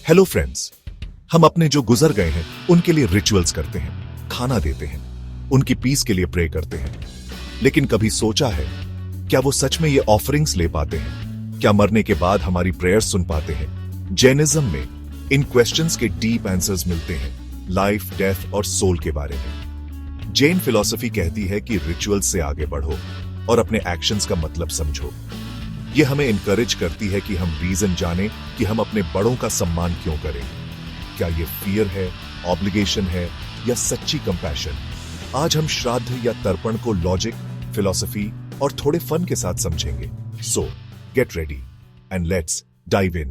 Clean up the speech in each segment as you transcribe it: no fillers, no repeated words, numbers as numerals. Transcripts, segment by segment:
Hello friends, हम अपने जो गुजर गए हैं उनके लिए रिचुअल्स करते हैं, खाना देते हैं, उनकी पीस के लिए प्रे करते हैं। लेकिन कभी सोचा है क्या वो सच में ये ऑफरिंग्स ले पाते हैं? क्या मरने के बाद हमारी प्रेयर्स सुन पाते हैं? जैनिज्म में इन क्वेश्चंस के डीप आंसर्स मिलते हैं, लाइफ, डेथ और सोल के बारे में। जैन फिलॉसफी कहती है कि रिचुअल्स से आगे बढ़ो और अपने एक्शंस का मतलब समझो। ये हमें इनकरेज करती है कि हम रीजन जाने कि हम अपने बड़ों का सम्मान क्यों करें। क्या ये फियर है, ऑब्लिगेशन है या सच्ची कंपैशन? आज हम श्राद्ध या तर्पण को लॉजिक, फिलॉसफी और थोड़े फन के साथ समझेंगे। सो get ready and let's dive in.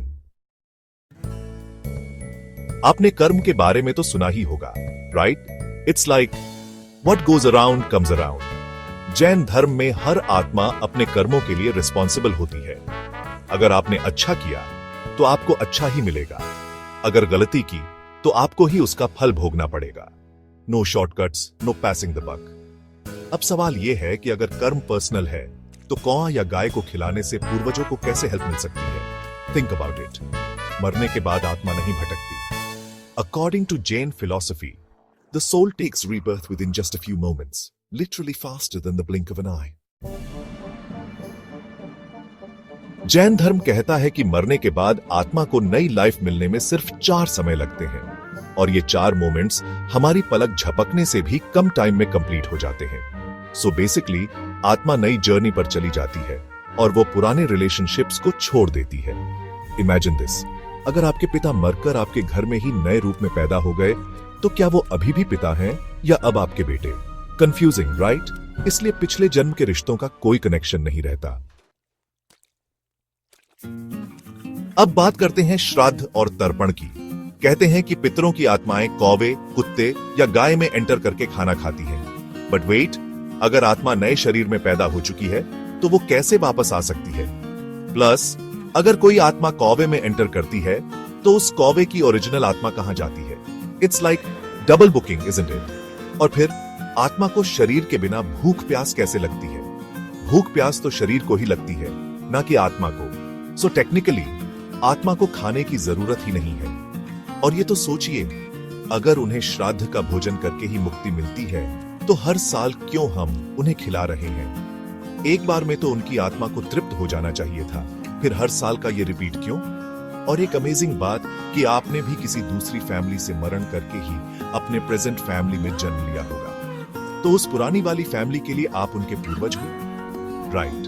आपने कर्म के बारे में तो सुना ही होगा, right? It's like what goes around comes around. Jain धर्म में हर आत्मा अपने कर्मों के लिए रिस्पॉन्सिबल होती है। अगर आपने अच्छा किया तो आपको अच्छा ही मिलेगा, अगर गलती की तो आपको ही उसका फल भोगना पड़ेगा। No shortcuts, no passing the buck. अब सवाल यह है कि अगर कर्म पर्सनल है तो कौआ या गाय को खिलाने से पूर्वजों को कैसे हेल्प मिल सकती है? Think about it. मरने के बाद आत्मा नहीं भटकती। According to Jain philosophy, the soul takes rebirth within just a few moments, literally faster than the blink of an eye. Jain धर्म कहता है कि मरने के बाद आत्मा को नई लाइफ मिलने में सिर्फ 4 समय लगते हैं, और ये 4 मोमेंट्स हमारी पलक झपकने से भी कम टाइम में कंप्लीट हो जाते हैं। सो बेसिकली आत्मा नई जर्नी पर चली जाती है और वो पुराने रिलेशनशिप्स को छोड़ देती है। इमेजिन दिस, अगर आपके पिता मरकर आपके घर में ही नए रूप में पैदा हो गए तो क्या वो अभी भी पिता हैं या अब आपके बेटे? Confusing, right? इसलिए पिछले जन्म के रिश्तों का कोई कनेक्शन नहीं रहता। अब बात करते हैं श्राद्ध और तर्पण की। कहते हैं कि पितरों की आत्माएं कौवे, कुत्ते या गाय में एंटर करके खाना खाती हैं। बट वेट, अगर आत्मा नए शरीर में पैदा हो चुकी है तो वो कैसे वापस आ सकती है? प्लस अगर कोई आत्मा कौवे में एंटर करती है तो उस कौवे की ओरिजिनल आत्मा कहां जाती है? It's like double booking, isn't it? और फिर आत्मा को शरीर के बिना भूख प्यास कैसे लगती है? भूख प्यास तो शरीर को ही लगती है, ना कि आत्मा को। सो टेक्निकली आत्मा को खाने की जरूरत ही नहीं है। और ये तो सोचिए, अगर उन्हें श्राद्ध का भोजन करके ही मुक्ति मिलती है तो हर साल क्यों हम उन्हें खिला रहे हैं? एक बार में तो उनकी आत्मा को तृप्त हो जाना चाहिए था, फिर हर साल का ये रिपीट क्यों? और एक अमेजिंग बात कि आपने भी किसी दूसरी फैमिली से मरण करके ही अपने प्रेजेंट फैमिली में जन्म लिया होगा। तो उस पुरानी वाली फैमिली के लिए आप उनके पूर्वज हो, राइट?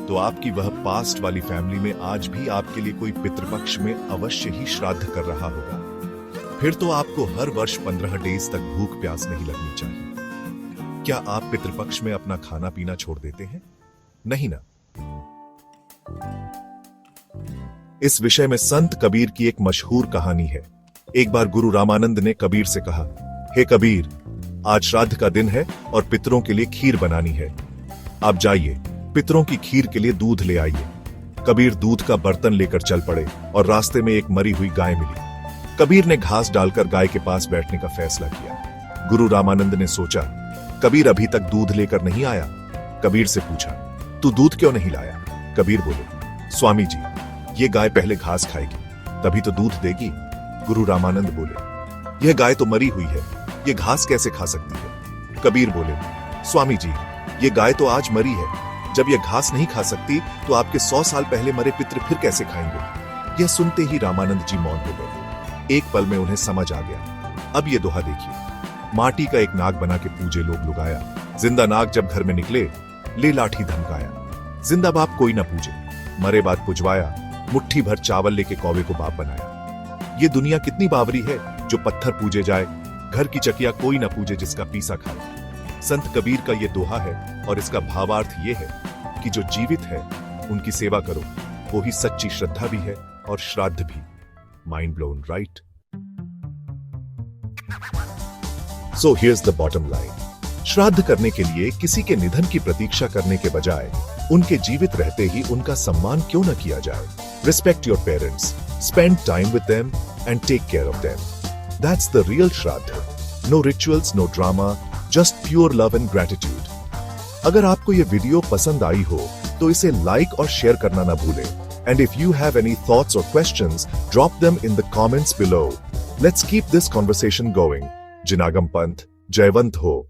तो आपकी वह पास्ट वाली फैमिली में आज भी आपके लिए कोई पितृपक्ष में अवश्य ही श्राद्ध कर रहा होगा। फिर तो आपको हर वर्ष 15 डेज तक भूख प्यास नहीं लगनी चाहिए। क्या आप पितृपक्ष में अपना खाना पीना छोड़ देते हैं? नहीं ना। इस विषय में संत कबीर की एक मशहूर कहानी है। एक बार गुरु रामानंद ने कबीर से कहा, हे कबीर, आज श्राद्ध का दिन है और पितरों के लिए खीर बनानी है। आप जाइए, पितरों की खीर के लिए दूध ले आइए। कबीर दूध का बर्तन लेकर चल पड़े और रास्ते में एक मरी हुई गाय मिली। कबीर ने घास डालकर गाय के पास बैठने का फैसला किया। गुरु रामानंद ने सोचा, कबीर अभी तक दूध लेकर नहीं आया। कबीर से पूछा, तू दूध क्यों नहीं लाया? कबीर बोले, स्वामी जी, ये गाय पहले घास खाएगी तभी तो दूध देगी। गुरु रामानंद बोले, यह गाय तो मरी हुई है, ये घास कैसे खा सकती है? कबीर बोले, स्वामी जी, ये गाय तो आज मरी है, जब ये घास नहीं खा सकती तो आपके 100 साल पहले मरे पितृ फिर कैसे खाएंगे? यह सुनते ही रामानंद जी मौन हो गए। एक पल में उन्हें समझ आ गया। अब ये दोहा देखिए। माटी का एक नाग बना के पूजे लोग लुगाया, जिंदा नाग जब घर में निकले, ले लाठी धमकाया। जिंदा बाप कोई ना पूजे, मरे बात पुजवाया, मुट्ठी भर चावल लेके कौवे को बाप बनाया। ये दुनिया कितनी बावरी है, जो पत्थर पूजे जाए, घर की चकिया कोई ना पूजे जिसका पीसा खाए। संत कबीर का ये दोहा है और इसका भावार्थ ये है कि जो जीवित है उनकी सेवा करो, वो ही सच्ची श्रद्धा भी है और श्राद्ध भी। Mind blown, right? So here's the bottom line. श्राद्ध करने के लिए किसी के निधन की प्रतीक्षा करने के बजाय उनके जीवित रहते ही उनका सम्मान क्यों न किया जाए? Respect your parents, spend time with them and take care of them. That's the real Shraddha. No rituals, no drama, just pure love and gratitude. अगर आपको ये वीडियो पसंद आई हो तो इसे लाइक और शेयर करना ना भूलें And if you have any thoughts or questions, drop them in the comments below. Let's keep this conversation going. Jinagam Panth, Jayvant Ho.